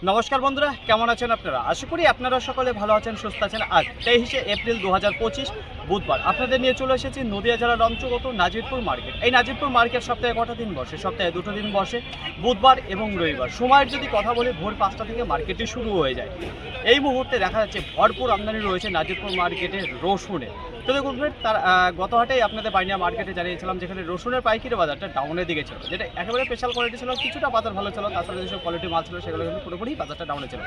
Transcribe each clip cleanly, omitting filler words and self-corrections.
নমস্কার বন্ধুরা, কেমন আছেন আপনারা? আশা করি আপনারা সকলে ভালো আছেন, সুস্থ আছেন। আজ 23শে এপ্রিল 2025 বুধবার আপনাদের নিয়ে চলে এসেছি নদিয়া জেলার অন্তর্গত নাজিরপুর মার্কেট। এই নাজিরপুর মার্কেট সপ্তাহে কটা দিন বসে? সপ্তাহে 2টো দিন বসে, বুধবার এবং রবিবার। সময়ের যদি কথা বলি, ভোর 5টা থেকে মার্কেটটি শুরু হয়ে যায়। এই মুহূর্তে দেখা যাচ্ছে ভরপুর আমদানি রয়েছে নাজিরপুর মার্কেটে রসুনে। তো দেখুন ফ্রেন্ড, তার গত হাটেই আপনাদের বাইনিয়া মার্কেটে জানিয়েছিলাম যেখানে রসুনের পাইকারি বাজারটা ডাউনের দিকে ছিল, যেটা একেবারে স্পেশাল কোয়ালিটি ছিল। কিছুটা বাজার ভালো ছিল, তাছাড়া যেসব কোয়ালিটি মাল ছিল সেগুলো কিন্তু পুরোপুরি বাজারটা ডাউনে ছিল।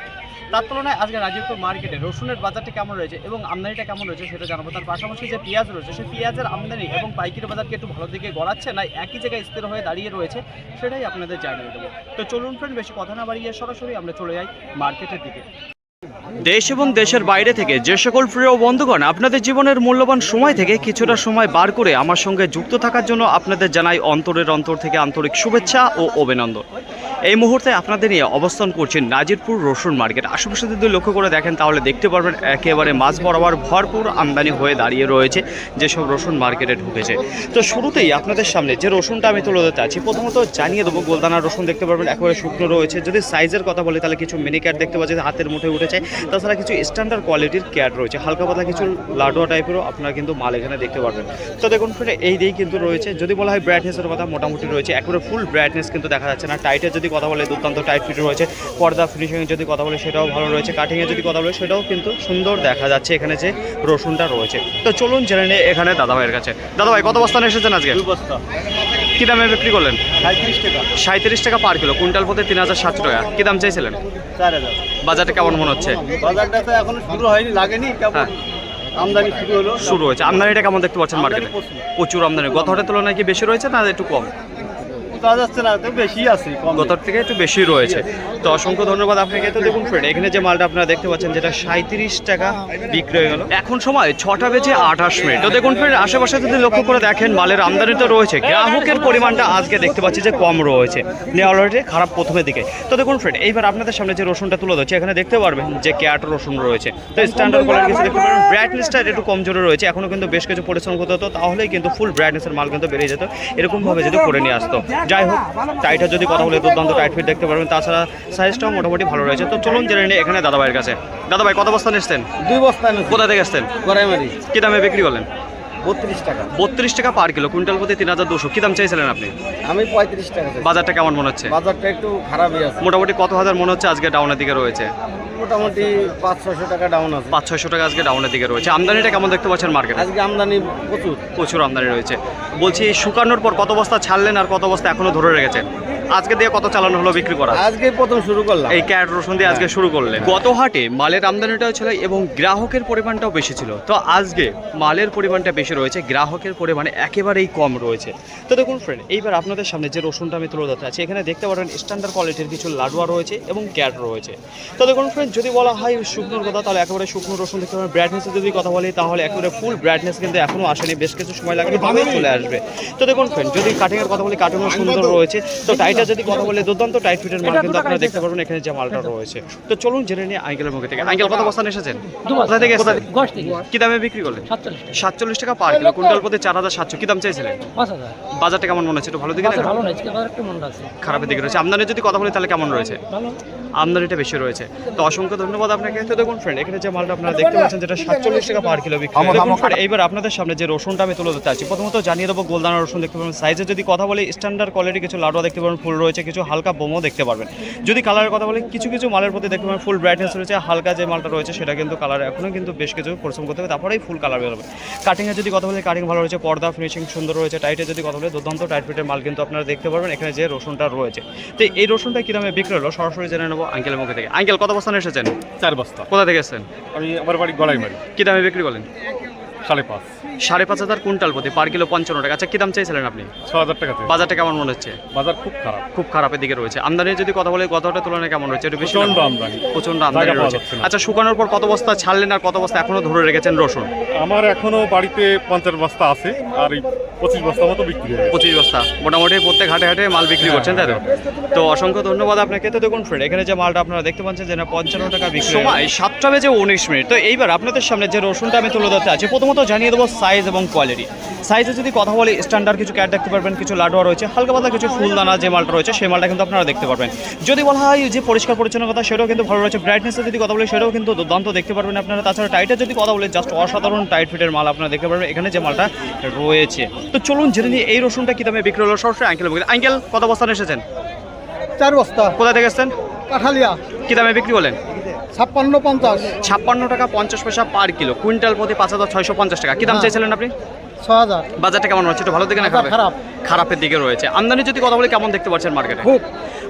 তার তুলনায় আজকে নাজিরপুর মার্কেটে রসুনের বাজারটা কেমন রয়েছে এবং আমদানিটা কেমন রয়েছে সেটা জানাবো। তার পাশাপাশি যে পেঁয়াজ রয়েছে, সেই পেঁয়াজের আমদানি এবং পাইকারি বাজারকে একটু ভালো দিকে গড়াচ্ছে না একই জায়গায় স্থির হয়ে দাঁড়িয়ে রয়েছে, সেটাই আপনাদের জানিয়ে দেবো। তো চলুন ফ্রেন্ড, বেশি কথা না বাড়িয়ে সরাসরি আমরা চলে যাই মার্কেটের দিকে। দেশ এবং দেশের বাইরে থেকে যে সকল প্রিয় বন্ধুগণ আপনাদের জীবনের মূল্যবান সময় থেকে কিছুটা সময় বার করে আমার সঙ্গে যুক্ত থাকার জন্য আপনাদের জানাই অন্তরের অন্তর থেকে আন্তরিক শুভেচ্ছা ও অভিনন্দন। এই মুহূর্তে আপনাদের নিয়ে অবস্থান করছেন নাজিরপুর রসুন মার্কেট। আশেপাশে যদি লক্ষ্য করে দেখেন তাহলে দেখতে পারবেন একেবারে মাঝ বরাবর ভরপুর আমদানি হয়ে দাঁড়িয়ে রয়েছে যেসব রসুন মার্কেটে ঢুকেছে। তো শুরুতেই আপনাদের সামনে যে রসুনটা আমি তুলে ধরতে চাচ্ছি, প্রথমত জানিয়ে দেবো গোলদানা রসুন দেখতে পারবেন একেবারে শুকনো রয়েছে। যদি সাইজের কথা বলি তাহলে কিছু মিনি ক্যাট দেখতে পাচ্ছি হাতের মুঠে উঠেছে, তাছাড়া কিছু স্ট্যান্ডার্ড কোয়ালিটির ক্যাট রয়েছে, হালকা পাতলা কিছু লাডুয়া টাইপেরও আপনারা কিন্তু মাল এখানে দেখতে পারবেন। তো দেখুন ফ্রেন্ড, এই দিয়েই কিন্তু রয়েছে। যদি বলা হয় ব্রাইটনেসের কথা, মোটামুটি রয়েছে, একেবারে ফুল ব্রাইটনেস কিন্তু দেখা যাচ্ছে না। টাইটের যদি কথা বলে দুর্দান্ত টাইট ফিট রয়েছে, পর্দা ফিনিশিংয়ে যদি কথা বলে সেটাও ভালো রয়েছে, কাটিংয়ে যদি কথা বলে সেটাও কিন্তু সুন্দর দেখা যাচ্ছে এখানে যে রসুনটা রয়েছে। তো চলুন জেনে নিই এখানে দাদাভাইয়ের কাছে। দাদাভাই, কত বস্তা নিয়ে এসেছেন আজকে? 2 বস্তা। কী দামে বিক্রি করলেন? 37 টাকা। 37 টাকা পার কিলো, কুইন্টাল প্রতি 3700 টাকা। কী দাম চাইছিলেন? 4000। বাজারটা কেমন মনে হচ্ছে? বাজারটা তো এখনো শুরু হয়নি, লাগেনি, কেবল আমদানি শুরু হলো। হয়েছে। আমদানিটা কেমন দেখতে পাচ্ছেন মার্কেটে? প্রচুর। প্রচুর আমদানি। গত হাটের তুলনায় কি বেশি রয়েছে না একটু কম? পাওয়া যাচ্ছে না, তো বেশি আছে, কম নেই। গতর থেকে একটু বেশি রয়েছে। তো অসংখ্য ধন্যবাদ আপনাকে। তো দেখুন ফ্রেন্ড, এখানে যে মালটা আপনারা দেখতে পাচ্ছেন যেটা 37 টাকা বিক্রি হয়ে গেল। এখন সময় 6টা বেজে 28 মিনিট। তো দেখুন ফ্রেন্ড, আশেপাশে যদি লক্ষ্য করে দেখেন মালের আমদানি তো রয়েছে, গ্রাহকের পরিমাণটা আজকে দেখতে পাচ্ছি যে কম রয়েছে, অলরেডি খারাপ প্রথমের দিকে। তো দেখুন ফ্রেন্ড, এইবার আপনাদের সামনে যে রসুনটা তুলে ধরছে এখানে দেখতে পারবেন যে ক্যাট রসুন রয়েছে। তো স্ট্যান্ডার্ড কোয়ালিটি কিছু দেখতে পারবেন, ব্রাইটনেসটা একটু কম জোরে রয়েছে। এখনও কিন্তু বেশ কিছু পরিশ্রম করতে হতো, তাহলেই কিন্তু ফুল ব্রাইটনেসের মাল কিন্তু বেরিয়ে যেত, এরকমভাবে যদি করে নিয়ে আসতো। যাই হোক, টাইটের যদি কথা বলে দুর্দান্ত টাইট ফিট দেখতে পারবেন, তাছাড়া সাইজটাও মোটামুটি ভালো রয়েছে। তো চলুন জেনে নিই এখানে দাদাভাইয়ের কাছে। দাদাভাই, কত বস্তা নিচ্ছেন? 2 বস্তা এনেছি। কোথা থেকে আসছেন? গড়াইমারি। কী দামে বিক্রি করলেন? 32 টাকা। 32 টাকা পার কিলো, কুইন্টাল প্রতি 3200। কী দাম চাইছিলেন আপনি? আমি 35 টাকা চাই। বাজারটা কেমন মনে হচ্ছে? বাজারটা একটু খারাপই আছে। মোটামুটি কত হাজার মনে হচ্ছে আজকে ডাউনের দিকে রয়েছে? মোটামুটি 500-600 টাকা ডাউন আছে। 500-600 টাকা আজকে ডাউনের দিকে রয়েছে। আমদানিটা কেমন দেখতে পাচ্ছেন মার্কেটে? আজকে আমদানি প্রচুর। প্রচুর আমদানি রয়েছে। বলছি, শুকানোর পর কত বস্তা ছাড়লেন আর কত বস্তা এখনো ধরে রেখেছেন? আজকে দিয়ে কত চালানো হলো বিক্রি করা? আজকে প্রথম শুরু করলাম। এই ক্যাট রসুন দিয়ে আজকে শুরু করলেন। গত হাটে মালের আমদানিটাও ছিল এবং গ্রাহকের পরিমাণটাও বেশি ছিল। তো আজকে মালের পরিমাণটা বেশি রয়েছে, গ্রাহকের পরিমাণে একেবারেই কম রয়েছে। তো দেখুন ফ্রেন্ড, এইবার আপনাদের সামনে যে রসুনটা আমি তুলে ধরতে আছি, এখানে দেখতে পারেন স্ট্যান্ডার্ড কোয়ালিটির কিছু লাডুয়া রয়েছে এবং ক্যাট রয়েছে। তো দেখুন ফ্রেন্ড, যদি বলা হয় শুকনোর কথা তাহলে একেবারে শুকনো রসুন দেখতে পারেন। ব্রাইটনেসের যদি কথা বলি তাহলে একেবারে ফুল ব্রাইটনেস কিন্তু এখনও আসেনি, বেশ কিছু সময় লাগবে, তবে চলে আসবে। তো দেখুন ফ্রেন্ড, যদি কাটিংয়ের কথা বলি কাটিংও সুন্দর রয়েছে। তো টাইটার যদি কথা বলি দুর্দান্ত টাইট ফিটের মাল কিন্তু আপনারা দেখতে পারবেন এখানে যে মালটা রয়েছে। তো চলুন জেনে নিই আঙ্কেলের মুখে থেকে। আঙ্কেল, কত বস্তা এসেছেন? কোথা থেকে এসেছেন? কি দামে বিক্রি করলেন? 47 টাকা পার কিলো, কুইন্টাল প্রতি 4700। কি দাম চাইছিলেন? 5000। বাজারটা কেমন মনে হচ্ছে? একটু ভালো দিকে না ভালো নয়, বাজার একটু মন্দ আছে, খারাপের দিকে রয়েছে। আমদানি যদি কথা বলি তাহলে কেমন রয়েছে? ভালো। আমদানিটা বেশি রয়েছে। তো অসংখ্য ধন্যবাদ আপনাকে। তো দেখুন ফ্রেন্ড, এখানে যে মালটা আপনারা দেখতে পাচ্ছেন যেটা 47 টাকা পার কিলো বিক্রি। দেখুন ফ্রেন্ড, এইবার আপনাদের সামনে যে রসুনটা আমি তুলে ধরতে আছি, প্রথমত জানিয়ে দেবো গোলদানা রসুন দেখতে পাবেন। সাইজে যদি কথা বলি স্ট্যান্ডার্ড কোয়ালিটি কিছু লাডুয়া দেখতে পাবেন, ফুল রয়েছে, কিছু হালকা বোমও দেখতে পারবেন। যদি কালারের কথা বলি কিছু কিছু মালের প্রতি দেখতে পাবেন ফুল ব্রাইটনেস রয়েছে, হালকা যে মালটা রয়েছে সেটা কিন্তু কালার এখনও কিন্তু বেশ কিছু পরিশ্রম করতে হবে, তারপরেই ফুল কালার বেরোবে। কাটিংয়ে যদি কথা বলি কাটিং ভালো রয়েছে, পর্দা ফিনিশিং সুন্দর রয়েছে। টাইটে যদি কথা বলি দুর্দান্ত টাইট ফিটের মাল কিন্তু আপনারা দেখতে পারবেন এখানে যে রসুনটা রয়েছে। তো এই রসুনটা কী দামে বিক্রি হলো সরাসরি জেনে নেবো আঙ্কেলের মুখে থেকে। আঙ্কেল, কত বস্তা এসেছেন? 4 বস্তা। কোথা থেকে এসেছেন? আমি আমার বাড়ি গড়াইমারি। কী দামে বিক্রি করলেন? 5.5। 5,500 কুইন্টাল প্রতি, পার কিলো 55 টাকা। আচ্ছা, কী দাম চাইছিলেন আপনি? 6000 টাকা। বাজারটা কেমন মনে হচ্ছে? বাজার খুব খারাপ। খুব খারাপের দিকে রয়েছে। আমদানি যদি কথা বলি গতটার তুলনায় কেমন রয়েছে? একটু বেশি প্রচণ্ড আমদানি। প্রচণ্ড আমদানি রয়েছে। আচ্ছা, শুকানোর পর কত বস্তা ছাড়লেন আর কত বস্তা এখনো ধরে রেখেছেন রসুন? আমার এখনো বাড়িতে 50 বস্তা আছে, আর এই 25 বস্তা মতো বিক্রি হয়ে গেছে। 25 বস্তা মোটামুটি প্রত্যেক হাটে হাটে মাল বিক্রি করছেন, তাই তো? তো অসংখ্য ধন্যবাদ আপনাকে। তো দেখুন ফ্রেন্ড, এখানে যে মালটা আপনারা দেখতে পাচ্ছেন যে 55 টাকা বিক্রি। সময় 7টা বেজে 19 মিনিট। তো এইবার আপনাদের সামনে যে রসুনটা আমি তুলে ধরতে আছি, প্রথমত জানিয়ে দেবো সাইজ এবং কোয়ালিটি। সাইজে যদি কথা বলি স্ট্যান্ডার্ড কিছু ক্যাট দেখতে পারবেন, কিছু লাডোয়া রয়েছে, হালকা পাতলা কিছু ফুলদানা যে মালটা রয়েছে সেই মালটা কিন্তু আপনারা দেখতে পারবেন। যদি বলা হয় যে পরিষ্কার পরিচ্ছন্ন কথা সেটাও কিন্তু ভালো রয়েছে। ব্রাইটনেসে যদি কথা বলি সেটাও কিন্তু দুর্দান্ত দেখতে পারবেন আপনারা। তাছাড়া টাইটের যদি কথা বলি জাস্ট অসাধারণ টাইট ফিটের মাল আপনারা দেখতে পারবেন এখানে যে মালটা রয়েছে। তো চলুন জেনে নিই এই রসুনটা কী দামে বিক্রি হলো সরাসরি আঙ্কেল বলে। আঙ্কেল কত বস্তানে এসেছেন? 4 বস্তা কোথা থেকে এসেছেন? কাঠালিয়া কী দামে বিক্রি হলেন? 56.50 56 টাকা 50 পয়সা পার কিলো, কুইন্টাল প্রতি 5,650 টাকা। কী দাম চাইছিলেন আপনি? 6000। বাজারটা কেমন হচ্ছে? একটু ভালো দিকে না খারাপ? খারাপ। খারাপের দিকে রয়েছে। আমদানি যদি কথা বলি কেমন দেখতে পাচ্ছেন মার্কেটে? খুব।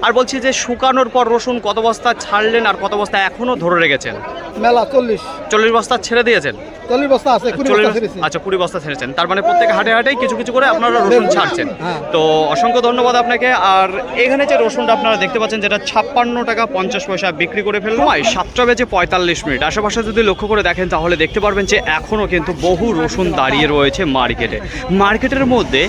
আর বলছি যে শুকানোর পর রসুন কত বস্তা ছাড়লেন আর কত বস্তা এখনো ধরে রেখেছেন? মেলা 40 বস্তা ছেড়ে দিয়েছেন? 40 বস্তা আছে, 20 বস্তা ছেড়েছি। আচ্ছা 20 বস্তা ছেড়েছেন, তার মানে প্রত্যেক হাটে হাটেই কিছু কিছু করে আপনারা রসুন ছাড়ছেন। হ্যাঁ। তো অসংখ্য ধন্যবাদ আপনাকে। আর এখানে যে রসুনটা আপনারা দেখতে পাচ্ছেন যেটা 56 টাকা 50 পয়সা বিক্রি করে ফেললো 7টা বেজে 45 মিনিট। আশেপাশে যদি লক্ষ্য করে দেখেন তাহলে দেখতে পারবেন যে এখনও কিন্তু বহু রসুন দাঁড়িয়ে রয়েছে মার্কেটে। মার্কেটের মধ্যে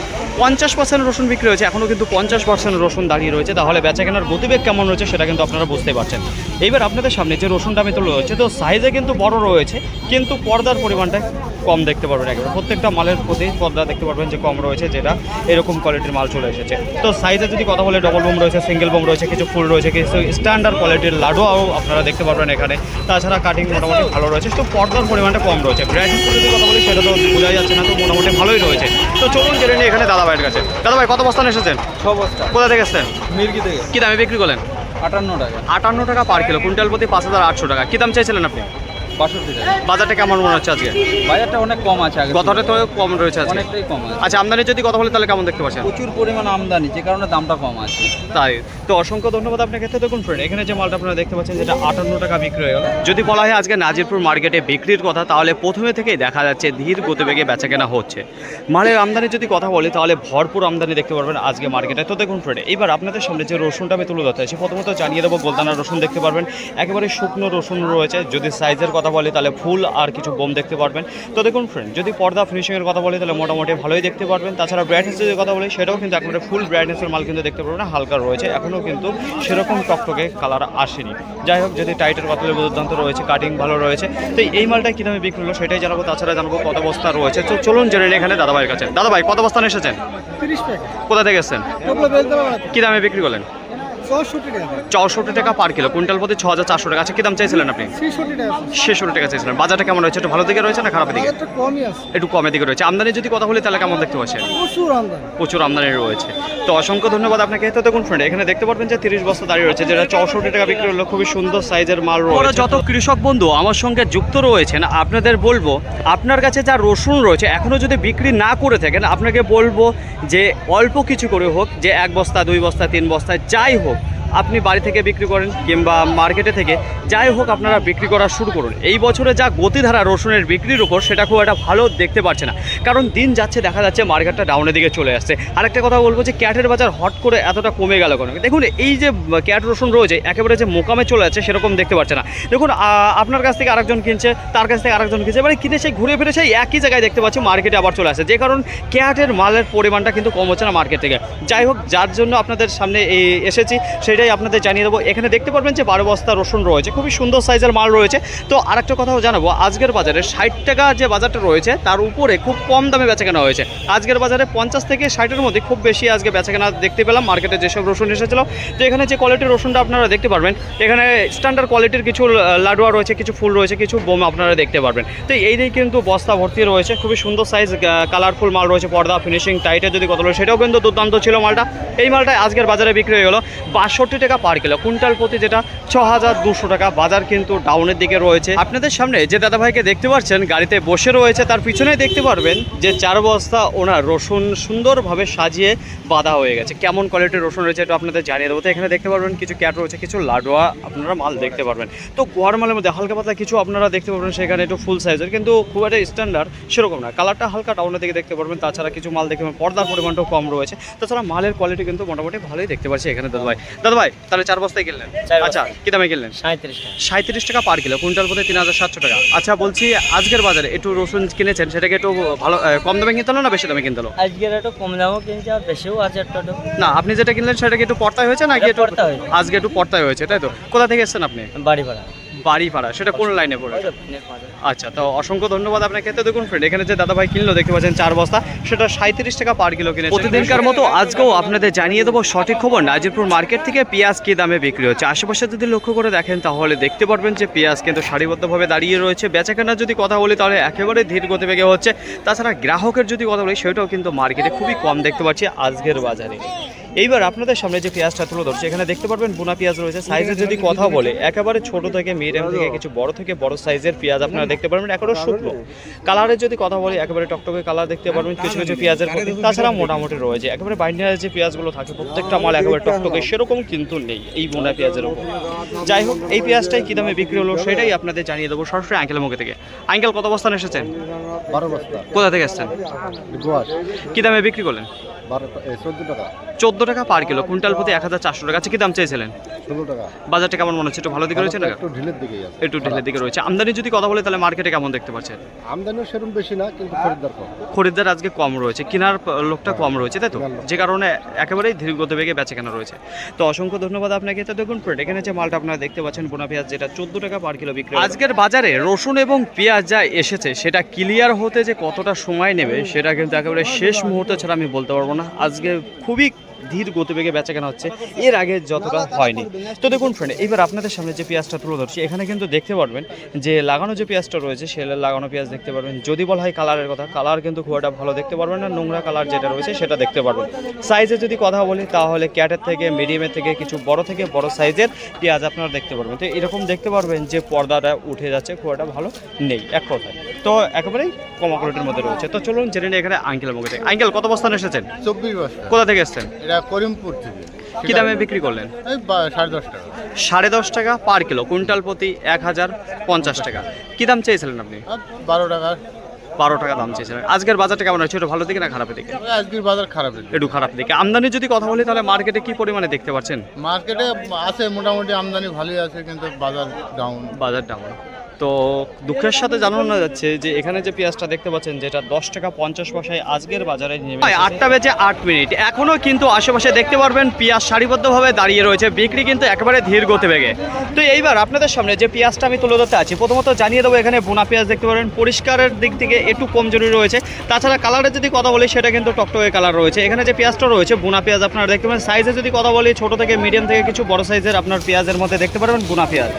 50% রসুন বিক্রি হয়েছে, এখনও কিন্তু 50% রসুন দাঁড়িয়ে রয়েছে। তাহলে বেচা কেনার গতিবেগ কেমন রয়েছে সেটা কিন্তু আপনারা বুঝতে পারছেন। এইবার আপনাদের সামনে যে রসুনটা আমি তুলে রয়েছে তো সাইজে কিন্তু বড় রয়েছে কিন্তু পর্দার পরিমাণটা কম দেখতে পারবেন। একদম প্রত্যেকটা মালের প্রতি পর্দা দেখতে পারবেন যে কম রয়েছে, যেটা এরকম কোয়ালিটির মাল চলে এসেছে। তো সাইজে যদি কথা বলে ডবল বোম রয়েছে, সিঙ্গেল বোম রয়েছে, কিছু ফুল রয়েছে, কিছু স্ট্যান্ডার্ড কোয়ালিটির লাডুয়াও আপনারা দেখতে পারবেন এখানে। তাছাড়া কাটিং মোটামুটি ভালো রয়েছে, তো পর্দার পরিমাণটা কম রয়েছে। ব্রাইটনেস যদি কথা বলি সেটা তো বোঝা যাচ্ছে না, তো মোটামুটি ভালোই রয়েছে। তো চলুন জেনে নিই এখানে দাদা ভাইয়ের কাছে। দাদা ভাই কত বস্তা এসেছেন? 6 বস্তা। কোথা থেকে এসেছেন? মির্গি থেকে। কী দামে বিক্রি করলেন? 58 টাকা। 58 টাকা পার কিলো, কুইন্টাল প্রতি 5,800 টাকা। কী দাম চাইছিলেন আপনি? 62 টাকা। বাজারটা কেমন মনে হচ্ছে আজকে? বাজারটা অনেক কম আছে আগে। কথাটা তো কম রয়েছে আজকে। অনেকটাই কম আছে। আচ্ছা আমদানি যদি কথা বলি তাহলে কেমন দেখতে পাচ্ছেন? প্রচুর পরিমাণ আমদানি, যে কারণে দামটা কম আছে। তাই তো অসংখ্য ধন্যবাদ আপনাকে। তো দেখুন ফ্রেন্ড এখানে যে মালটা আপনারা দেখতে পাচ্ছেন যেটা 58 টাকা বিক্রি হয়ে গেল। যদি বলা হয় আজকে নাজিরপুর মার্কেটে বিক্রির কথা তাহলে প্রথমে থেকেই দেখা যাচ্ছে ধীর গতিবেগে বেচাকেনা হচ্ছে। মালের আমদানি যদি কথা বলি তাহলে ভরপুর আমদানি দেখতে পারবেন আজকে মার্কেটে। তো দেখুন ফ্রেন্ড এইবার আপনাদের সামনে যে রসুনটা আমি তুলে ধরতে আছি প্রথমত জানিয়ে দেবো গোলদানা রসুন দেখতে পারবেন, একেবারে শুকনো রসুন রয়েছে। যদি সাইজের কথা বলি তাহলে ফুল আর কিছু বোম দেখতে পারবেন। তো দেখুন ফ্রেন্ড যদি পর্দা ফিনিশিংয়ের কথা বলি তাহলে মোটামুটি ভালোই দেখতে পারবেন। তাছাড়া ব্রাইটনেসের যদি কথা বলি সেটাও কিন্তু একেবারে ফুল ব্রাইটনেসের মাল কিন্তু দেখতে পারবেন, হালকা রয়েছে, এখনও কিন্তু সেরকম টকটকে কালার আসেনি। যাই হোক যদি টাইটের কথা বলে দুর্দান্ত রয়েছে, কাটিং ভালো রয়েছে। তো এই মালটা কী দামে বিক্রি হলো সেটাই জানাবো। তাছাড়া জানাবো কত বস্তা রয়েছে। তো চলুন জেনে নিই এখানে দাদা ভাইয়ের কাছে। দাদা ভাই কত বস্তা এসেছেন? 30 টাকা। কোথা থেকে এসেছেন? কী দামে বিক্রি করলেন? 64 টাকা। 64 টাকা পার কিলো, কুইন্টাল প্রতি 6,400 টাকা। আচ্ছা কী দাম চাইছিলেন আপনি? 66 টাকা। 66 টাকা চাইছিলেন। বাজারটা কেমন রয়েছে? একটু ভালো দিকে রয়েছে না খারাপের দিকে? বাজারটা কমই আছে। একটু কমের দিকে রয়েছে। আমদানি যদি কথা বলি তাহলে কেমন দেখতে পাচ্ছেন? প্রচুর আমদানি। প্রচুর আমদানি রয়েছে। তো অসংখ্য ধন্যবাদ আপনাকে। তো দেখুন ফ্রেন্ড এখানে দেখতে পারবেন যে 30 বস্তা দাঁড়িয়ে রয়েছে যেটা 64 টাকা বিক্রি হলো, খুবই সুন্দর সাইজের মাল রয়েছে। যত কৃষক বন্ধু আমার সঙ্গে যুক্ত রয়েছেন আপনাদের বলবো আপনার কাছে যা রসুন রয়েছে এখনও যদি বিক্রি না করে থাকেন আপনাকে বলবো যে অল্প কিছু করে হোক, যে 1 বস্তা 2 বস্তা 3 বস্তা যাই হোক আপনি বাড়ি থেকে বিক্রি করেন কিংবা মার্কেটে থেকে যাই হোক আপনারা বিক্রি করা শুরু করুন। এই বছরে যা গতিধারা রসুনের বিক্রির উপর সেটা খুব একটা ভালো দেখতে পাচ্ছে না, কারণ দিন যাচ্ছে দেখা যাচ্ছে মার্কেটটা ডাউনের দিকে চলে আসছে। আরেকটা কথা বলবো যে ক্যাটের বাজার হট করে এতটা কমে গেল কেন? দেখুন এই যে ক্যাট রসুন রয়েছে একেবারে যে মোকামে চলে যাচ্ছে সেরকম দেখতে পাচ্ছে না। দেখুন আপনার কাছ থেকে আরেকজন কিনছে, তার কাছ থেকে আরেকজন কিনছে, মানে কিনে সেই ঘুরে ফিরে সেই একই জায়গায় দেখতে পাচ্ছি মার্কেটে আবার চলে আসে, যে কারণ ক্যাটের মালের পরিমাণটা কিন্তু কম হচ্ছে না মার্কেট থেকে। যাই হোক যার জন্য আপনাদের সামনে এসেছি সেটাই আপনাদের জানিয়ে দেবো। এখানে দেখতে পারবেন যে 12 বস্তা রসুন রয়েছে, খুবই সুন্দর সাইজের মাল রয়েছে। তো আরেকটা কথাও জানাবো, আজকের বাজারে 60 টাকা যে বাজারটা রয়েছে তার উপরে খুব কম দামে বেচাকেনা হয়েছে। আজকের বাজারে 50 থেকে 60-এর মধ্যে খুব বেশি আজকে বেচাকেনা দেখতে পেলাম মার্কেটে যেসব রসুন এসেছিল। তো এখানে যে কোয়ালিটির রসুনটা আপনারা দেখতে পারবেন, এখানে স্ট্যান্ডার্ড কোয়ালিটির কিছু লাডুয়া রয়েছে, কিছু ফুল রয়েছে, কিছু বোম আপনারা দেখতে পারবেন। তো এই দিয়ে কিন্তু বস্তা ভর্তি রয়েছে, খুবই সুন্দর সাইজ কালারফুল মাল রয়েছে, পর্দা ফিনিশিং টাইটের যদি কথা বলে সেটাও কিন্তু দুর্দান্ত ছিল মালটা। এই মালটা আজকের বাজারে বিক্রি হয়ে গেলো 62 টাকা পার কিলো, কুইন্টাল প্রতি যেটা 6,200 টাকা। বাজার কিন্তু ডাউনের দিকে রয়েছে। আপনাদের সামনে যে দাদাভাইকে দেখতে পাচ্ছেন গাড়িতে বসে রয়েছে তার পিছনেই দেখতে পারবেন যে 4 বস্তা ওনার রসুন সুন্দরভাবে সাজিয়ে বাঁধা হয়ে গেছে। কেমন কোয়ালিটির রসুন রয়েছে একটু আপনাদের জানিয়ে দেবো। তো এখানে দেখতে পারবেন কিছু ক্যাট রয়েছে, কিছু লাডুয়া আপনারা মাল দেখতে পারবেন। তো গোয়ার মালের মধ্যে হালকা পাতলা কিছু আপনারা দেখতে পারবেন, সেখানে একটু ফুল সাইজের কিন্তু খুব একটা স্ট্যান্ডার্ড সেরকম না, কালারটা হালকা ডাউনের দিকে দেখতে পারবেন। তাছাড়া কিছু মাল দেখতে পাবেন পর্দার পরিমাণটাও কম রয়েছে। তাছাড়া মালের কোয়ালিটি কিন্তু মোটামুটি ভালোই দেখতে পাচ্ছি এখানে। দাদাভাই তাহলে 4 বস্তায় কিনলেন? আচ্ছা কি দামে কিনলেন? 37 টাকা পার কিলো, কুইন্টাল প্রতি 3,700 টাকা। আচ্ছা বলছি আজকের বাজারে একটু রসুন কিনেছেন সেটাকে একটু ভালো কম দামে কিনতে হলো না বেশি দামে কিনতে হলো? আজকের একটু কম দামও কিনছে আর বেশিও আছে একটু। না আপনি যেটা কিনলেন সেটাকে একটু পর্তায় হয়েছে নাকি একটু পর্তা হয়েছে। আজকে একটু পর্তায় হয়েছে তাই তো? কোথা থেকে এসেছেন আপনি? বাড়ি ভাড়া। বাড়িপাড়া, সেটা কোন লাইনে পড়ে? আচ্ছা, তো অসংখ্য ধন্যবাদ আপনাকে। তো দেখুন ফ্রেন্ড, এখানে যে দাদা ভাই কিনলো দেখতে পাচ্ছেন 4 বস্তা, সেটা 37 টাকা পার কিলো কিনেছে। প্রতিদিনকার মতো আজকেও আপনাদের জানিয়ে দেবো সঠিক খবর নাজিরপুর মার্কেট থেকে পেঁয়াজ কী দামে বিক্রি হচ্ছে। আশেপাশে যদি লক্ষ্য করে দেখেন তাহলে দেখতে পারবেন যে পেঁয়াজ কিন্তু সারিবদ্ধভাবে দাঁড়িয়ে রয়েছে। বেচাকেনার যদি কথা বলি তাহলে একেবারে ধীর গতিবেগে হচ্ছে। তাছাড়া গ্রাহকের যদি কথা বলি সেটাও কিন্তু মার্কেটে খুবই কম দেখতে পাচ্ছি আজকের বাজারে। এইবার আপনাদের সামনে যে পেঁয়াজটা তুলে ধরছে, এখানে দেখতে পারবেন বোনা পেঁয়াজ রয়েছে। সাইজের যদি কথা বলে একেবারে ছোট থেকে মিডিয়াম থেকে কিছু বড় থেকে বড় সাইজের পেঁয়াজ আপনারা দেখতে পারবেন। এখনো শুকনো। কালারের যদি কথা বলি একেবারে টকটকে কালার দেখতে পারবেন কিছু কিছু পেঁয়াজের প্রতি। তাছাড়া মোটামুটি রয়েছে একেবারে বাইন্ডারের যে পেঁয়াজগুলো থাকে প্রত্যেকটা মাল একেবারে টকটকে, সেরকম কিন্তু নেই এই বোনা পেঁয়াজের উপর। যাই হোক, এই পেঁয়াজটাই কী দামে বিক্রি হলো সেটাই আপনাদের জানিয়ে দেবো সরাসরি আঙ্কেলের মুখে থেকে। আঙ্কেল কত বস্তান এসেছেন? 12 বস্তা। কোথা থেকে এসেছেন? গোয়াস কী দামে বিক্রি করলেন? 14 টাকা। 14 টাকা পার কিলো, কুইন্টাল প্রতি 1400 টাকা। আচ্ছা, কী দাম চেয়েছিলেন? 16 টাকা। বাজারটা কেমন মনে হচ্ছে? একটু ভালো দিকে রয়েছে না? একটু ঢিলের দিকেই আছে। একটু ঢিলের দিকে রয়েছে। আমদানি যদি কথা বলে তাহলে মার্কেটে কেমন দেখতে পাচ্ছেন? আমদানিও সেরকম বেশি না, কিন্তু খরিদ্দার কম। খরিদ্দার আজকে কম রয়েছে, কেনার লোকটা কম রয়েছে, তাই তো? যে কারণে একেবারেই ধীর গতিবেগে বেচে কেনা রয়েছে। তো অসংখ্য ধন্যবাদ আপনাকে। তো দেখুন ফ্রেন্ড, এখানে যে মালটা আপনারা দেখতে পাচ্ছেন বোনা পেঁয়াজ, যেটা 14 টাকা পার কিলো বিক্রি। আজকের বাজারে রসুন এবং পেঁয়াজ যা এসেছে সেটা ক্লিয়ার হতে যে কতটা সময় নেবে সেটা কিন্তু একেবারে শেষ মুহূর্তে ছাড়া আমি বলতে পারবো না। আজকে খুবই ধীর গতিবেগে বেচা কেনা হচ্ছে, এর আগে যতটা হয়নি। তো দেখুন ফ্রেন্ড, এইবার আপনাদের সামনে যে পেঁয়াজটা তুলে ধরছি, এখানে কিন্তু দেখতে পারবেন যে লাগানো যে পেঁয়াজটা রয়েছে সেটা লাগানো পেঁয়াজ দেখতে পারবেন। যদি বলা হয় কালারের কথা, কালার কিন্তু খুব একটা ভালো দেখতে পারবেন না, নোংরা কালার যেটা রয়েছে সেটা দেখতে পারবেন। সাইজে যদি কথা বলি তাহলে ক্যাটের থেকে মিডিয়ামের থেকে কিছু বড় থেকে বড় সাইজের পেঁয়াজ আপনারা দেখতে পারবেন। তো এরকম দেখতে পারবেন যে পর্দাটা উঠে যাচ্ছে, খুব একটা ভালো নেই এক কথায়। তো একেবারেই কম কোয়ালিটির মধ্যে রয়েছে। তো চলুন জেনে নিই এখানে আঙ্কেলের মুখে থেকে। আঙ্কেল কত বস্তান এসেছেন? 24 বস্তা। কোথা থেকে এসেছেন? এটা করিমপুর থেকে। কী দামে বিক্রি করলেন? এই 10.5 টাকা। 10.5 টাকা পার কিলো, কুইন্টাল প্রতি 1050 টাকা। কী দাম চেয়েছিলেন আপনি? 12 টাকা। 12 টাকা দাম চেয়েছিলেন। আজকের বাজারটা কেমন হচ্ছে? একটু ভালো দিকে না খারাপের দিকে? আজকের বাজার খারাপ। একটু খারাপ দিকে। আমদানি যদি কথা বলি তাহলে মার্কেটে কি পরিমাণে দেখতে পাচ্ছেন? মার্কেটে আছে মোটামুটি আমদানি ভালোই আছে, কিন্তু বাজার ডাউন। বাজার ডাউন। তো দুঃখের সাথে জানানো যাচ্ছে যে এখানে যে পেঁয়াজটা দেখতে পাচ্ছেন যেটা 10 টাকা 50 পয়সায় আজকের বাজারে নেমে 8টা বেজে 8 মিনিট। এখনও কিন্তু আশেপাশে দেখতে পারবেন পেঁয়াজ সারিবদ্ধভাবে দাঁড়িয়ে রয়েছে, বিক্রি কিন্তু একেবারে ধীর গতিবেগে। তো এইবার আপনাদের সামনে যে পেঁয়াজটা আমি তুলে ধরতে আছি, প্রথমত জানিয়ে দেবো এখানে বোনা পেঁয়াজ দেখতে পারেন পরিষ্কারের দিক থেকে একটু কমজোরি রয়েছে। তাছাড়া কালারের যদি কথা বলি সেটা কিন্তু টকটকে কালার রয়েছে। এখানে যে পেঁয়াজটা রয়েছে বোনা পেঁয়াজ আপনারা দেখতে পারেন। সাইজে যদি কথা বলি ছোট থেকে মিডিয়াম থেকে কিছু বড় সাইজের আপনার পেঁয়াজের মধ্যে দেখতে পারবেন বোনা পেঁয়াজ।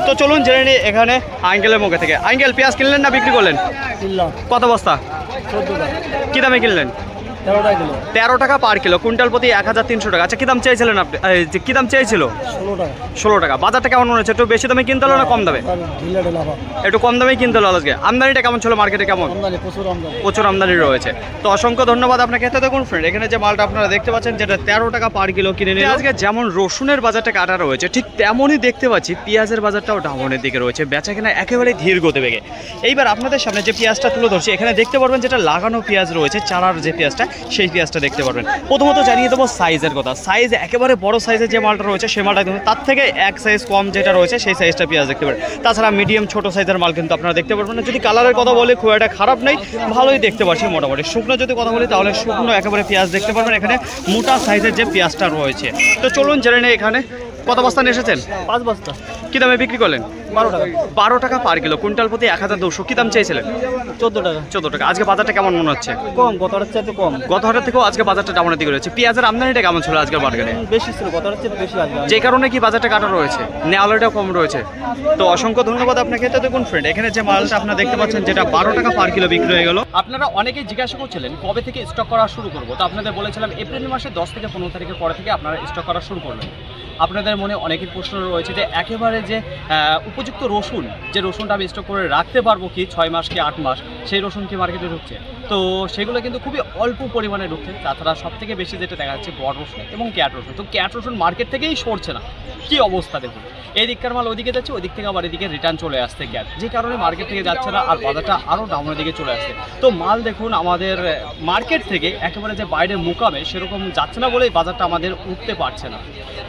তো চলুন জেনে নিই এখানে আঙ্কেলের মুখে থেকে। আঙ্কেল পেঁয়াজ কিনলেন না বিক্রি করলেন? কিনলাম। কত বস্তা? 14 টাকা। কী দামে কিনলেন? 13 টাকা কিলো। 13 টাকা পার কিলো, কুইন্টাল প্রতি 1300 টাকা। আচ্ছা, কী দাম চেয়েছিলেন আপনি? কী দাম চেয়েছিল? 16 টাকা। 16 টাকা। বাজারটা কেমন মনে হচ্ছে? একটু বেশি দামে কিনতে হলো না কম দামে? ঢিলা ঢিলা ভাব। একটু কম দামেই কিনতে হলো আজকে। আমদানিটা কেমন ছিল মার্কেটে? কেমন? আমদানি প্রচুর আমদানি। প্রচুর আমদানি রয়েছে। তো অসংখ্য ধন্যবাদ আপনাকে। তো দেখুন ফ্রেন্ড, এখানে যে মালটা আপনারা দেখতে পাচ্ছেন যেটা 13 টাকা পার কিলো কিনে নিয়ে আজকে যেমন রসুনের বাজারটা কাটা রয়েছে, ঠিক তেমনই দেখতে পাচ্ছি পেঁয়াজের বাজারটাও ডাউনের দিকে রয়েছে, বেচা কেনা একেবারে ধীর গতিবেগে। এইবার আপনাদের সামনে যে পেঁয়াজটা তুলে ধরছি, এখানে দেখতে পারবেন যেটা লাগানো পেঁয়াজ রয়েছে, চারার যে পেঁয়াজটা সেই পেঁয়াজটা দেখতে পারবেন। প্রথমত জানিয়ে দেবো সাইজের কথা। সাইজ একেবারে বড় সাইজের যে মালটা রয়েছে সেই মালটা কিন্তু তার থেকে এক সাইজ কম যেটা রয়েছে সেই সাইজটা পেঁয়াজ দেখতে পারেন। তাছাড়া মিডিয়াম ছোট সাইজের মাল কিন্তু আপনারা দেখতে পারবেন না। যদি কালারের কথা বলে খুব একটা খারাপ নেই, ভালোই দেখতে পাচ্ছি মোটামুটি। শুকনো যদি কথা বলি তাহলে শুকনো একেবারে পেঁয়াজ দেখতে পারবেন। এখানে মোটা সাইজের যে পেঁয়াজটা রয়েছে। তো চলুন জেনে নেই এখানে কত বস্তা নিয়ে এসেছেন? 5 বস্তা। কী দামে বিক্রি করলেন? 12 টাকা। 12 টাকা পার কিলো, কুইন্টাল প্রতি 1200। কী দাম চেয়েছিলেন? 14 টাকা। 14 টাকা। আজকে বাজারটা কেমন মনে হচ্ছে? কম, গত হাটের চাইতে কম। গত হাটের থেকেও আজকে বাজারটা ডাউনের দিকে রয়েছে। পেঁয়াজের আমদানিটা কেমন ছিল আজকের মার্কেটে? বেশি ছিল, গত হাটের চাইতে বেশি আসবে। যে কারণে কি বাজারটা কাটা রয়েছে, নেওয়ালাটাও কম রয়েছে। তো অসংখ্য ধন্যবাদ আপনাকে। তো দেখুন ফ্রেন্ড, এখানে যে মালটা আপনারা দেখতে পাচ্ছেন যেটা 12 টাকা পার কিলো বিক্রি হয়ে গেল। আপনারা অনেকেই জিজ্ঞাসা করছিলেন কবে থেকে স্টক করা শুরু করবো। তো আপনাদের বলেছিলাম এপ্রিল মাসের 10 থেকে 15 তারিখের পরে থেকে আপনারা স্টক করা শুরু করবেন। আপনাদের মনে অনেকের প্রশ্ন রয়েছে যে একেবারে যে উপযুক্ত রসুন, যে রসুনটা আমি স্টক করে রাখতে পারবো কি 6 মাস কি 8 মাস, সেই রসুন কি মার্কেটে ঢুকছে? তো সেগুলো কিন্তু খুবই অল্প পরিমাণে ঢুকছে। তাছাড়া সব থেকে বেশি যেটা দেখা যাচ্ছে বড় রসুন এবং ক্যাট রসুন। তো ক্যাট রসুন মার্কেট থেকেই সরছে না, কি অবস্থা দেখুন। এই দিককার মাল ওইদিকে যাচ্ছে, ওই দিক থেকে আবার এদিকে রিটার্ন চলে আসছে ক্যাট, যে কারণে মার্কেট থেকে যাচ্ছে না আর বাজারটা আরও ডাউনের দিকে চলে আসছে। তো মাল দেখুন আমাদের মার্কেট থেকে একেবারে যে বাইরে মুকামে সেরকম যাচ্ছে না বলেই বাজারটা আমাদের উঠতে পারছে না।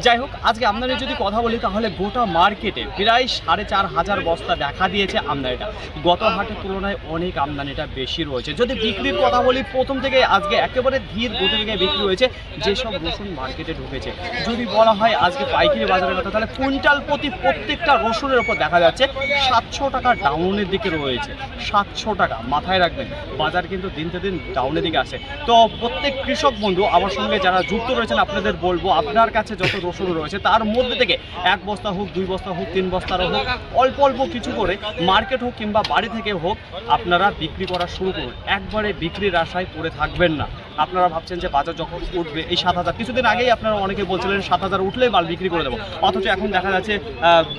যাই হোক, আজকে আমদানির যদি কথা বলি তাহলে গোটা মার্কেটে প্রায় 4500 বস্তা দেখা দিয়েছে আমদানিটা। গত হাটের তুলনায় অনেক আমদানিটা বেশি রয়েছে। যদি বিক্রির কথা বলি, প্রথম থেকে আজকে একেবারে ধীর গতিবেগে বিক্রি হয়েছে যেসব রসুন মার্কেটে ঢুকেছে। যদি বলা হয় আজকে পাইকারি বাজারের কথা, তাহলে কুইন্টাল প্রতি প্রত্যেকটা রসুনের উপর দেখা যাচ্ছে 700 টাকা ডাউনের দিকে রয়েছে। 700 টাকা মাথায় রাখবেন, বাজার কিন্তু দিনকে দিন ডাউনের দিকে আসে। তো প্রত্যেক কৃষক বন্ধু আমার সঙ্গে যারা যুক্ত রয়েছেন, আপনাদের বলবো আপনার কাছে যত রসুন রয়েছে তার মধ্যে থেকে 1 বস্তা হোক, 2 বস্তা হোক, 3 বস্তারও হোক, অল্প অল্প কিছু করে মার্কেট হোক কিংবা বাড়ি থেকে হোক আপনারা বিক্রি করা শুরু করুন। একবারে বিক্রির আশায় পড়ে থাকবেন না। আপনারা ভাবছেন যে বাজার যখন উঠবে এই 7000, কিছুদিন আগেই আপনারা অনেকে বলছিলেন 7000 উঠলেই মাল বিক্রি করে দেবো, অথচ এখন দেখা যাচ্ছে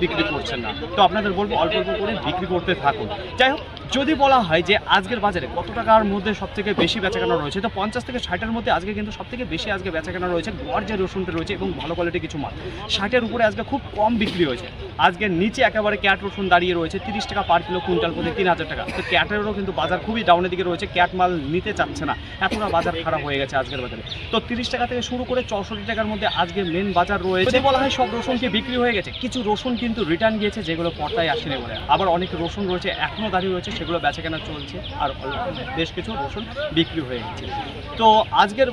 বিক্রি করছেন না। তো আপনাদের বলবো অল্প অল্প করে বিক্রি করতে থাকুন। যাই হোক, যদি বলা হয় যে আজকের বাজারে কত টাকার মধ্যে সবথেকে বেশি বেচাকেনা রয়েছে, তো 50 থেকে 60-এর মধ্যে আজকে কিন্তু সবথেকে বেশি আজকে বেচাকেনা রয়েছে গোয়ার যে রসুনটা রয়েছে এবং ভালো কোয়ালিটি কিছু মাল। 60-এর উপরে আজকে খুব কম বিক্রি হয়েছে। আজকে নিচে একেবারে ক্যাট রসুন দাঁড়িয়ে রয়েছে 30 টাকা পার কিলো, কুইন্টাল প্রতি 3000 টাকা। তো ক্যাটেরও কিন্তু বাজার খুবই ডাউনের দিকে রয়েছে, ক্যাট মাল নিতে চাচ্ছে না, এতটা বাজার খারাপ হয়ে গেছে আজকের বাজারে। তো 30 টাকা থেকে শুরু করে 64 টাকার মধ্যে আজকে মেন বাজার রয়েছে। যদি বলা হয় সব রসুন কি বিক্রি হয়ে গেছে, কিছু রসুন কিন্তু রিটার্ন গিয়েছে যেগুলো পর্দায় আসেনি বলে, আবার অনেক রসুন রয়েছে এখনও দাঁড়িয়ে রয়েছে, সেগুলো বেচাকেনা চলছে, আর বেশ কিছু রসুন বিক্রি হয়ে গেছে। তো আজকের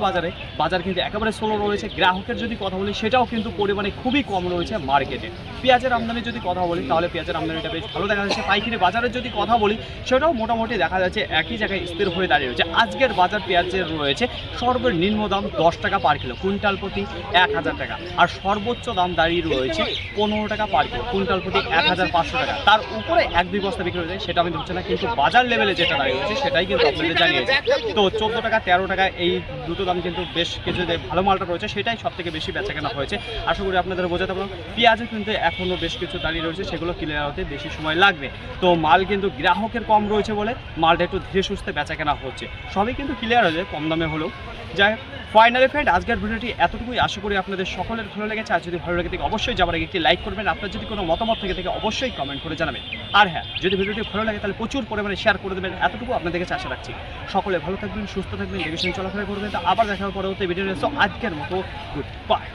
বাজার কিন্তু একেবারে স্লো রয়েছে। গ্রাহকের যদি কথা বলি সেটাও কিন্তু পরিমাণে খুবই কম রয়েছে মার্কেটে। পেঁয়াজের আমদানির যদি কথা বলি তাহলে পেঁয়াজের আমদানিটা বেশ ভালো দেখা যাচ্ছে। পাইকারি বাজারের যদি কথা বলি সেটাও মোটামুটি দেখা যাচ্ছে একই জায়গায় স্থির হয়ে দাঁড়িয়ে রয়েছে। আজকের বাজার পেঁয়াজের রয়েছে সর্বনিম্ন দাম 10 টাকা পার কিলো, কুইন্টাল প্রতি 1000 টাকা, আর সর্বোচ্চ দাম দাঁড়িয়ে রয়েছে 15 টাকা পার কিলো, কুইন্টাল প্রতি 1500 টাকা। তার উপরে 1-2 বস্তা বিক্রি হয়ে যায় সেটা আমি ধরছি না, কিন্তু বাজার লেভেলে যেটা দাঁড়িয়ে রয়েছে সেটাই কিন্তু আপনাদের জানিয়েছে। তো 14 টাকা 13 টাকা এই দুটো দাম কিন্তু বেশ কিছু যে ভালো মালটা রয়েছে সেটাই সব থেকে বেশি বেচাকেনা হয়েছে। আশা করি আপনাদের বোঝাতে পারবো। পেঁয়াজও কিন্তু এখনও বেশ কিছু দাঁড়িয়ে রয়েছে, সেগুলো ক্লিয়ার হতে বেশি সময় লাগবে। তো মাল কিন্তু গ্রাহকের কম রয়েছে বলে মালটা একটু ধীরে সুস্থে বেচাকেনা হচ্ছে, সবই কিন্তু ক্লিয়ার হয়ে যায় কম দামে হলেও। যাই হোক, ফাইনালি ফ্রেন্ড আজকের ভিডিওটি এতটুকুই। আশা করি আপনাদের সকলের ভালো লেগেছে। আর যদি ভালো লেগে থাকে অবশ্যই যাবার আগে একটি লাইক করবেন। আপনার যদি কোনো মতামত থেকে অবশ্যই কমেন্ট করে জানাবেন। আর হ্যাঁ, যদি ভিডিওটি ভালো লাগে তাহলে প্রচুর পরিমাণে শেয়ার করে দেবেন। এতটুকু আপনাদের কাছে আশা রাখছি। সকলে ভালো থাকবেন, সুস্থ থাকবেন, দেখে শুনে চলাফেরা করবেন। তা আবার দেখা হবে পরবর্তী ভিডিও। আজকের মতো গুড বাই।